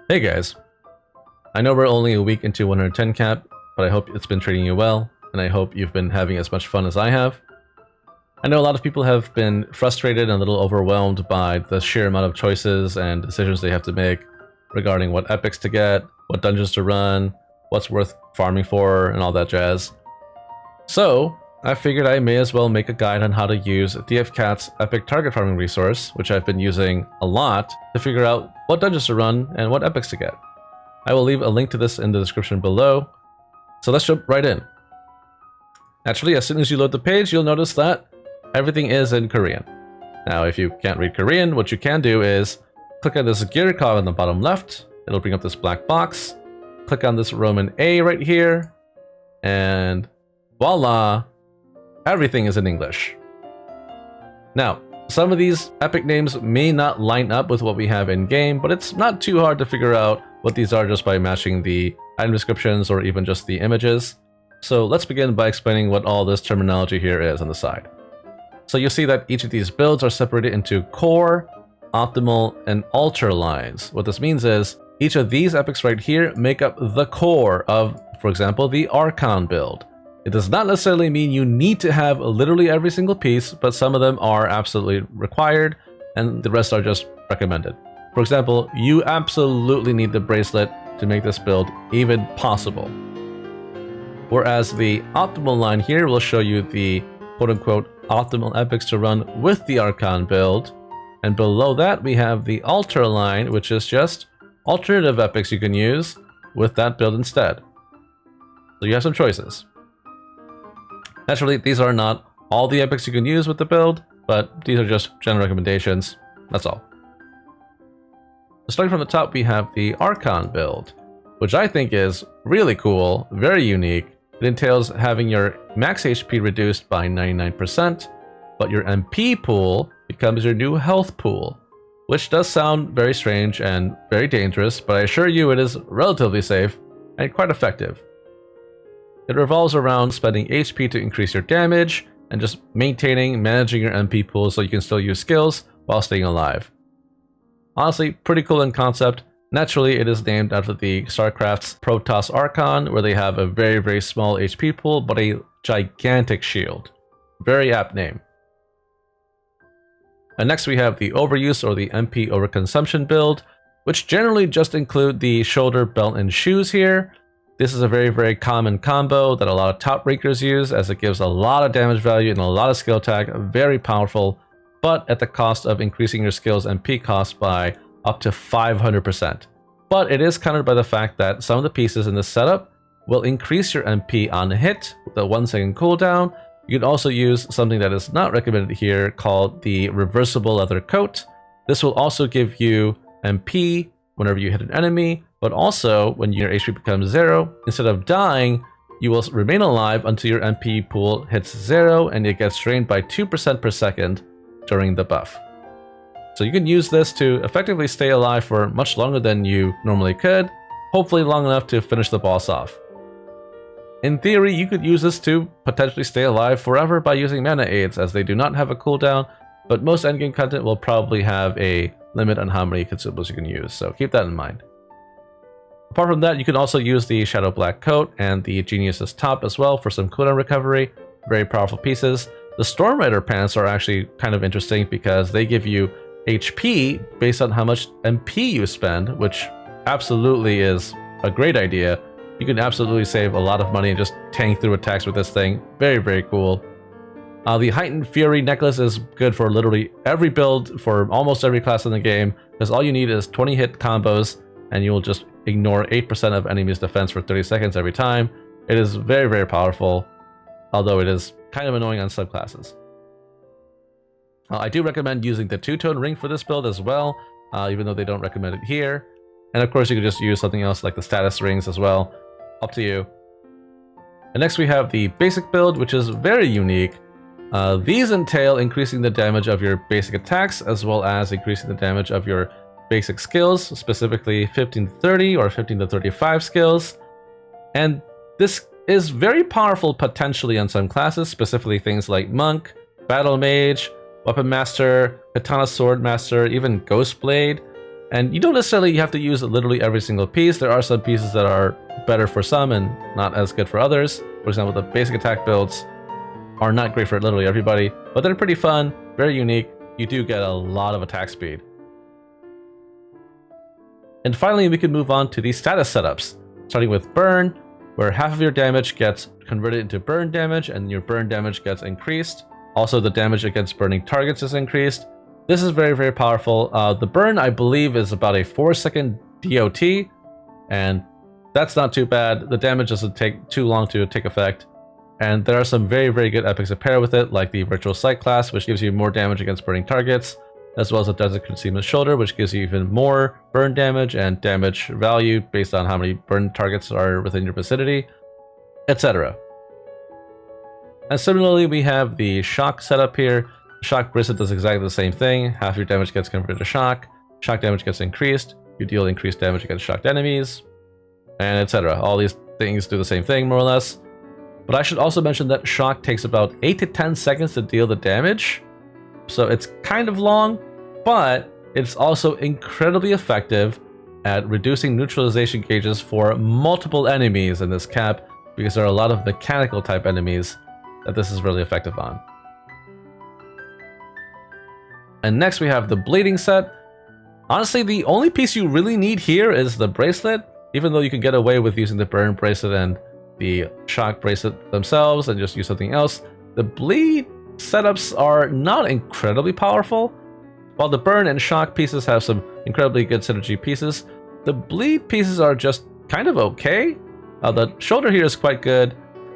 Hey guys, I know we're only a week into 110 cap, but I hope it's been treating you well, and I hope you've been having as much fun as I have. I know a lot of people have been frustrated and a little overwhelmed by the sheer amount of choices and decisions they have to make regarding what epics to get, what dungeons to run, what's worth farming for, and all that jazz. So, I figured I may as well make a guide on how to use DFCAT's epic target farming resource, which I've been using a lot, to figure out what dungeons to run and what epics to get. I will leave a link to this in the description below, so let's jump right in. Naturally, as soon as you load the page, you'll notice that everything is in Korean. Now, if you can't read Korean, what you can do is click on this gear cog on the bottom left. It'll bring up this black box. Click on this Roman A right here, and voila! Everything is in English. Now, some of these epic names may not line up with what we have in game, but it's not too hard to figure out what these are just by matching the item descriptions or even just the images. So let's begin by explaining what all this terminology here is on the side. So you'll see that each of these builds are separated into core, optimal, and ultra lines. What this means is each of these epics right here make up the core of, for example, the Archon build. It does not necessarily mean you need to have literally every single piece, but some of them are absolutely required, and the rest are just recommended. For example, you absolutely need the bracelet to make this build even possible. Whereas the optimal line here will show you the quote-unquote optimal epics to run with the Archon build, and below that we have the ultra line, which is just alternative epics you can use with that build instead. So you have some choices. Naturally, these are not all the epics you can use with the build, but these are just general recommendations, that's all. Starting from the top, we have the Archon build, which I think is really cool, very unique. It entails having your max HP reduced by 99%, but your MP pool becomes your new health pool, which does sound very strange and very dangerous, but I assure you it is relatively safe and quite effective. It revolves around spending HP to increase your damage and just managing your MP pool so you can still use skills while staying alive. Honestly, pretty cool in concept. Naturally, it is named after the StarCraft's Protoss Archon, where they have a very, very small HP pool, but a gigantic shield. Very apt name. And next we have the Overuse or the MP Overconsumption build, which generally just include the shoulder, belt, and shoes here. This is a very, very common combo that a lot of top rankers use, as it gives a lot of damage value and a lot of skill tag, very powerful, but at the cost of increasing your skills MP cost by up to 500%. But it is countered by the fact that some of the pieces in this setup will increase your MP on hit with a 1 second cooldown. You can also use something that is not recommended here called the reversible leather coat. This will also give you MP whenever you hit an enemy, but also when your HP becomes 0, instead of dying, you will remain alive until your MP pool hits 0 and it gets drained by 2% per second during the buff. So you can use this to effectively stay alive for much longer than you normally could, hopefully long enough to finish the boss off. In theory, you could use this to potentially stay alive forever by using mana aids, as they do not have a cooldown, but most endgame content will probably have a limit on how many consumables you can use, so keep that in mind. Apart from that, you can also use the Shadow Black Coat and the Genius's Top as well for some cooldown recovery. Very powerful pieces. The Storm Rider pants are actually kind of interesting because they give you HP based on how much MP you spend, which absolutely is a great idea. You can absolutely save a lot of money and just tank through attacks with this thing. Very, very cool. The Heightened Fury necklace is good for literally every build for almost every class in the game, because all you need is 20 hit combos and you will just ignore 8% of enemies' defense for 30 seconds every time. It is very, very powerful, although it is kind of annoying on subclasses. I do recommend using the two-tone ring for this build as well, even though they don't recommend it here. And of course you could just use something else like the status rings as well. Up to you. And next we have the basic build, which is very unique. These entail increasing the damage of your basic attacks as well as increasing the damage of your basic skills, specifically 15 to 30 or 15 to 35 skills. And this is very powerful potentially on some classes, specifically things like Monk, Battle Mage, Weapon Master, Katana Sword Master, even Ghost Blade. And you don't necessarily have to use literally every single piece. There are some pieces that are better for some and not as good for others. For example, the basic attack builds are not great for literally everybody, but they're pretty fun, very unique. You do get a lot of attack speed. And finally, we can move on to the status setups, starting with burn, where half of your damage gets converted into burn damage and your burn damage gets increased. Also, the damage against burning targets is increased. This is very, very powerful. The burn, I believe, is about a 4-second DOT, and that's not too bad. The damage doesn't take too long to take effect. And there are some very, very good epics to pair with it, like the Virtual Sight class, which gives you more damage against burning targets, as well as the Desert Concealment Shoulder, which gives you even more burn damage and damage value based on how many burn targets are within your vicinity, etc. And similarly, we have the shock setup here. Shock Bracelet does exactly the same thing. Half your damage gets converted to shock. Shock damage gets increased. You deal increased damage against shocked enemies, and etc. All these things do the same thing, more or less. But I should also mention that shock takes about 8 to 10 seconds to deal the damage. So it's kind of long, but it's also incredibly effective at reducing neutralization gauges for multiple enemies in this cap, because there are a lot of mechanical type enemies that this is really effective on. And next we have the bleeding set. Honestly, the only piece you really need here is the bracelet, even though you can get away with using the burn bracelet and the shock bracelet themselves and just use something else. The bleed setups are not incredibly powerful. While the burn and shock pieces have some incredibly good synergy pieces, the bleed pieces are just kind of okay. The shoulder here is quite good.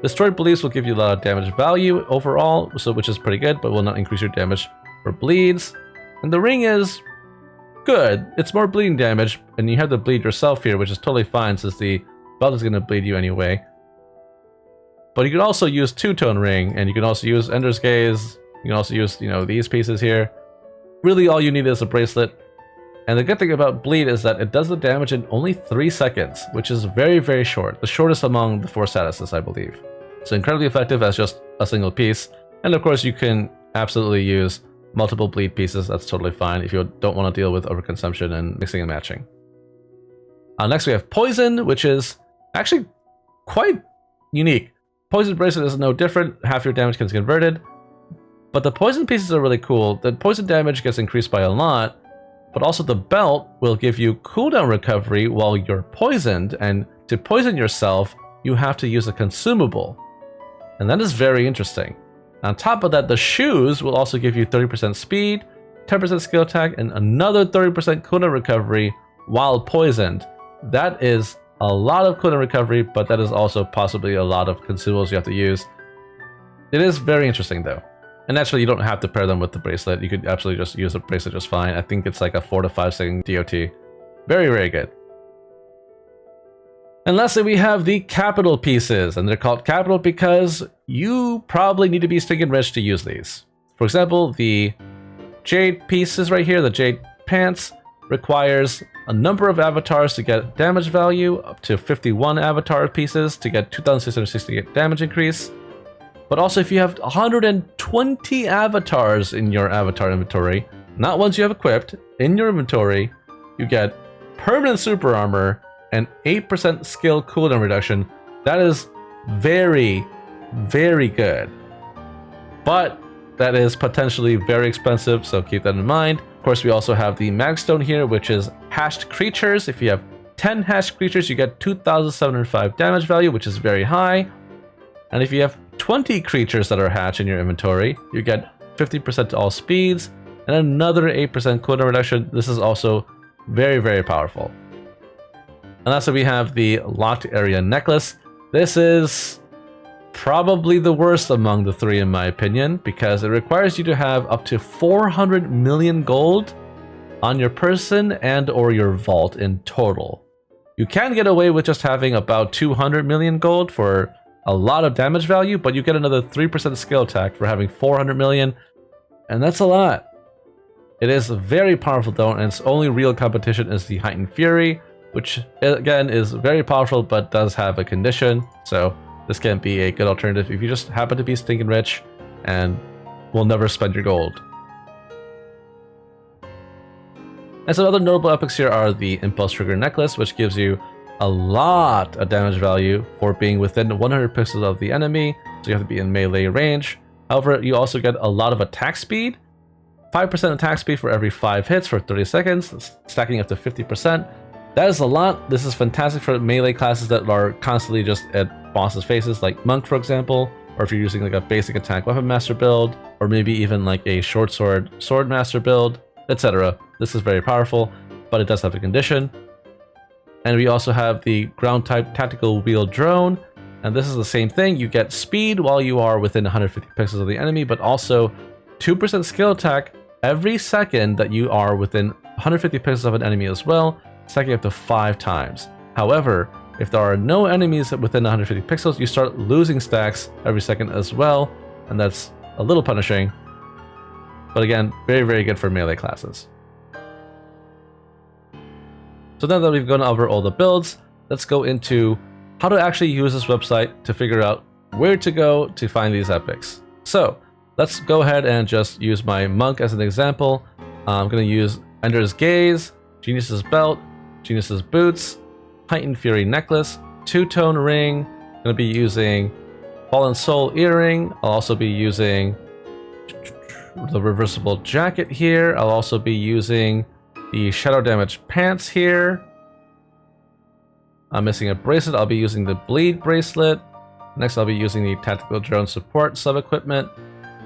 Destroyed Beliefs will give you a lot of damage value overall, which is pretty good, but will not increase your damage for bleeds. And the ring is good. It's more bleeding damage, and you have to bleed yourself here, which is totally fine since the belt is going to bleed you anyway. But you can also use Two-Tone Ring, and you can also use Ender's Gaze. You can also use, these pieces here. Really, all you need is a bracelet. And the good thing about bleed is that it does the damage in only 3 seconds, which is very, very short. The shortest among the 4 statuses, I believe. So incredibly effective as just a single piece. And of course, you can absolutely use multiple bleed pieces. That's totally fine if you don't want to deal with overconsumption and mixing and matching. Next, we have Poison, which is actually quite unique. Poison Bracelet is no different. Half your damage gets converted. But the poison pieces are really cool. The poison damage gets increased by a lot, but also the belt will give you cooldown recovery while you're poisoned, and to poison yourself, you have to use a consumable. And that is very interesting. On top of that, the shoes will also give you 30% speed, 10% skill attack, and another 30% cooldown recovery while poisoned. That is a lot of cooldown recovery, but that is also possibly a lot of consumables you have to use. It is very interesting though. And naturally, you don't have to pair them with the bracelet. You could absolutely just use the bracelet just fine. I think it's like a 4 to 5 second DOT. Very, very good. And lastly, we have the capital pieces, and they're called capital because you probably need to be stinking rich to use these. For example, the Jade pieces right here, the Jade pants, requires a number of avatars to get damage value, up to 51 avatar pieces to get 2,668 damage increase. But also if you have 120 avatars in your avatar inventory, not ones you have equipped, in your inventory, you get permanent super armor and 8% skill cooldown reduction. That is very, very good. But that is potentially very expensive, so keep that in mind. Of course, we also have the Magstone here, which is hashed creatures. If you have 10 hashed creatures, you get 2,705 damage value, which is very high. And if you have 20 creatures that are hatched in your inventory, you get 50% to all speeds and another 8% cooldown reduction. This is also very, very powerful. And lastly, we have the Locked Area Necklace. This is probably the worst among the three in my opinion, because it requires you to have up to 400 million gold on your person and or your vault in total. You can get away with just having about 200 million gold for a lot of damage value, but you get another 3% skill attack for having 400 million, and that's a lot. It is very powerful though, and its only real competition is the Heightened Fury, which again is very powerful but does have a condition, so this can be a good alternative if you just happen to be stinking rich and will never spend your gold. And some other notable epics here are the Impulse Trigger Necklace, which gives you a lot of damage value for being within 100 pixels of the enemy, so you have to be in melee range. However, you also get a lot of attack speed, 5% attack speed for every 5 hits for 30 seconds, stacking up to 50%. That is a lot. This is fantastic for melee classes that are constantly just at bosses' faces, like Monk, for example, or if you're using like a basic attack weapon master build, or maybe even like a short sword master build, etc. This is very powerful, but it does have a condition. And we also have the ground type tactical wheel drone, and this is the same thing. You get speed while you are within 150 pixels of the enemy, but also 2% skill attack every second that you are within 150 pixels of an enemy as well, stacking up to 5 times. However, if there are no enemies within 150 pixels, you start losing stacks every second as well, and that's a little punishing. But again, very, very good for melee classes. So now that we've gone over all the builds, let's go into how to actually use this website to figure out where to go to find these epics. So let's go ahead and just use my Monk as an example. I'm going to use Ender's Gaze, Genius's Belt, Genius's Boots, Heightened Fury Necklace, Two-Tone Ring. I'm going to be using Fallen Soul Earring. I'll also be using the Reversible Jacket here. I'll also be using the Shadow Damage Pants here. I'm missing a bracelet. I'll be using the Bleed Bracelet. Next, I'll be using the Tactical Drone Support sub-equipment,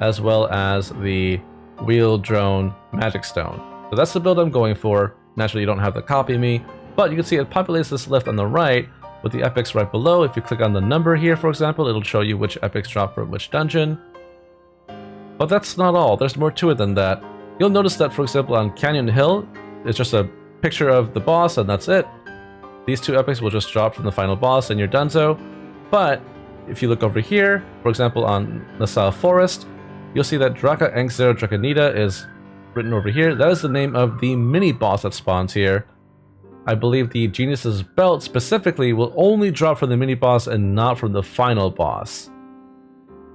as well as the Wheel Drone Magic Stone. So that's the build I'm going for. Naturally, you don't have to copy me, but you can see it populates this list on the right with the epics right below. If you click on the number here, for example, it'll show you which epics drop for which dungeon. But that's not all. There's more to it than that. You'll notice that, for example, on Canyon Hill, it's just a picture of the boss and that's it. These 2 epics will just drop from the final boss and you're donezo. But if you look over here, for example, on Nassau Forest, you'll see that Draka Engzero Draconida is written over here. That is the name of the mini boss that spawns here. I believe the Genius's Belt specifically will only drop from the mini boss and not from the final boss.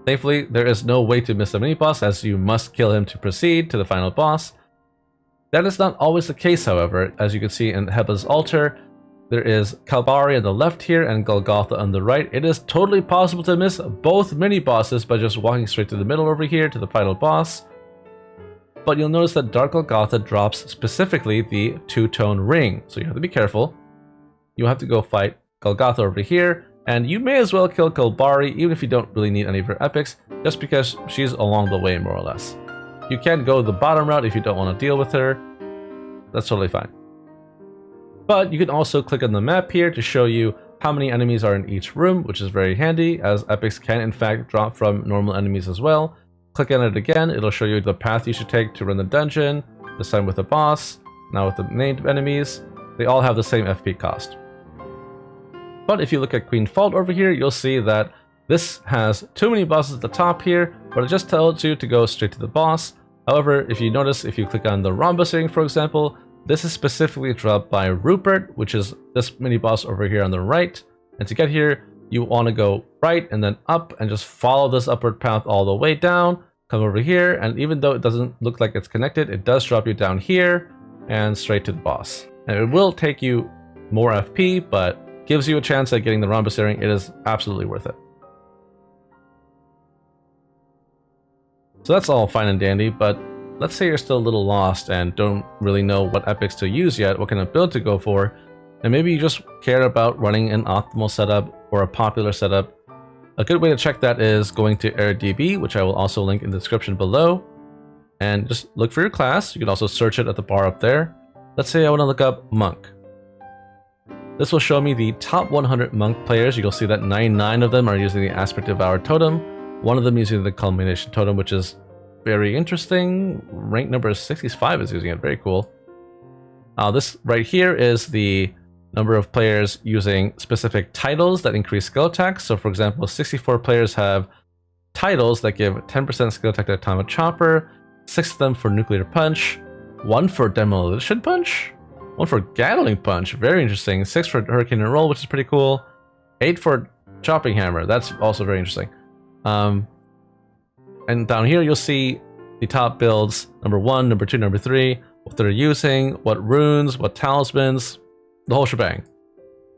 Thankfully, there is no way to miss the mini boss, as you must kill him to proceed to the final boss. That is not always the case, however. As you can see in Heba's altar, there is Kalbari on the left here and Golgotha on the right. It is totally possible to miss both mini bosses by just walking straight to the middle over here to the final boss. But you'll notice that Dark Golgotha drops specifically the Two-Tone Ring, so you have to be careful. You have to go fight Golgotha over here, and you may as well kill Kalbari even if you don't really need any of her epics, just because she's along the way more or less. You can go the bottom route if you don't want to deal with her. That's totally fine. But you can also click on the map here to show you how many enemies are in each room, which is very handy, as epics can in fact drop from normal enemies as well. Click on it again, it'll show you the path you should take to run the dungeon, this time with the boss, now with the named enemies. They all have the same FP cost. But if you look at Queen Fault over here, you'll see that this has too many bosses at the top here, but it just tells you to go straight to the boss. However, if you notice, if you click on the Rhombus ring, for example, this is specifically dropped by Rupert, which is this mini boss over here on the right. And to get here, you want to go right and then up and just follow this upward path all the way down. Come over here, and even though it doesn't look like it's connected, it does drop you down here and straight to the boss. And it will take you more FP, but gives you a chance at getting the Rhombus ring. It is absolutely worth it. So that's all fine and dandy, but let's say you're still a little lost and don't really know what epics to use yet, what kind of build to go for, and maybe you just care about running an optimal setup or a popular setup. A good way to check that is going to AradDB, which I will also link in the description below, and just look for your class. You can also search it at the bar up there. Let's say I want to look up Monk. This will show me the top 100 Monk players. You'll see that 99 of them are using the Aspect Devour totem. One of them using the Culmination totem, which is very interesting. Rank number 65 is using it. Very cool. This right here is the number of players using specific titles that increase skill attack. So for example, 64 players have titles that give 10% skill attack to Atomic Chopper, 6 of them for Nuclear Punch, 1 for Demolition Punch, 1 for Gatling Punch, very interesting, 6 for Hurricane and Roll, which is pretty cool, 8 for Chopping Hammer, that's also very interesting. And down here you'll see the top builds, number 1, number 2, number 3, what they're using, what runes, what talismans, the whole shebang.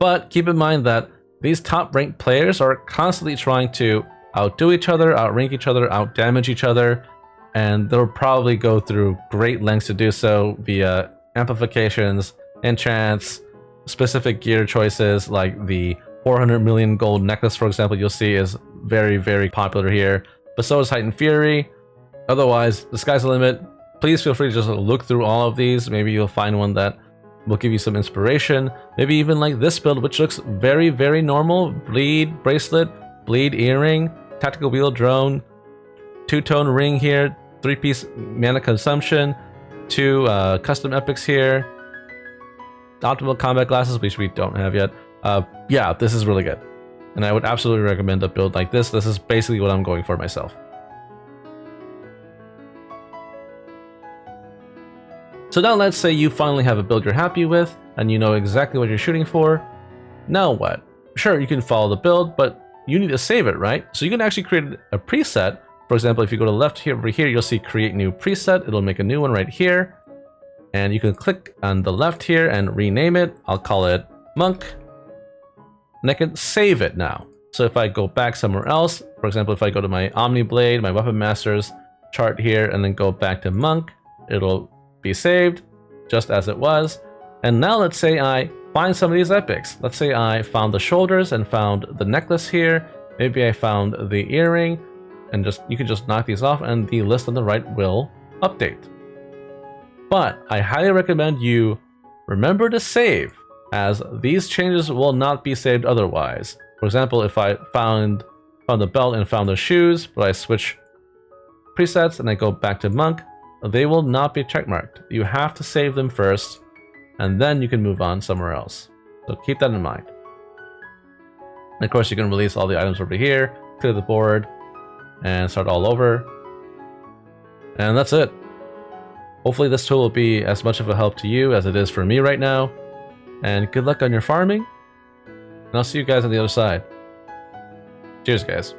But keep in mind that these top ranked players are constantly trying to outdo each other, outrank each other, outdamage each other, and they'll probably go through great lengths to do so via amplifications, enchants, specific gear choices like the 400 million gold necklace, for example, you'll see is very, very popular here. But so is Heightened Fury. Otherwise, the sky's the limit. Please feel free to just look through all of these. Maybe you'll find one that will give you some inspiration. Maybe even like this build, which looks very, very normal. Bleed bracelet, bleed earring, tactical wheel drone, two-tone ring here, 3-piece mana consumption, 2 custom epics here, optimal combat glasses, which we don't have yet. Yeah, this is really good. And I would absolutely recommend a build like this. This is basically what I'm going for myself. So now let's say you finally have a build you're happy with, and you know exactly what you're shooting for. Now what? Sure, you can follow the build, but you need to save it, right? So you can actually create a preset. For example, if you go to the left here, over here, you'll see create new preset. It'll make a new one right here. And you can click on the left here and rename it. I'll call it Monk. And I can save it now. So if I go back somewhere else, for example, if I go to my Omni Blade, my Weapon Masters chart here, and then go back to Monk, it'll be saved just as it was. And now let's say I find some of these epics. Let's say I found the shoulders and found the necklace here. Maybe I found the earring, and you can just knock these off and the list on the right will update. But I highly recommend you remember to save, as these changes will not be saved otherwise. For example, if I found the belt and found the shoes, but I switch presets and I go back to Monk, they will not be checkmarked. You have to save them first, and then you can move on somewhere else. So keep that in mind. And of course, you can release all the items over here, clear the board, and start all over. And that's it. Hopefully this tool will be as much of a help to you as it is for me right now. And good luck on your farming. And I'll see you guys on the other side. Cheers, guys.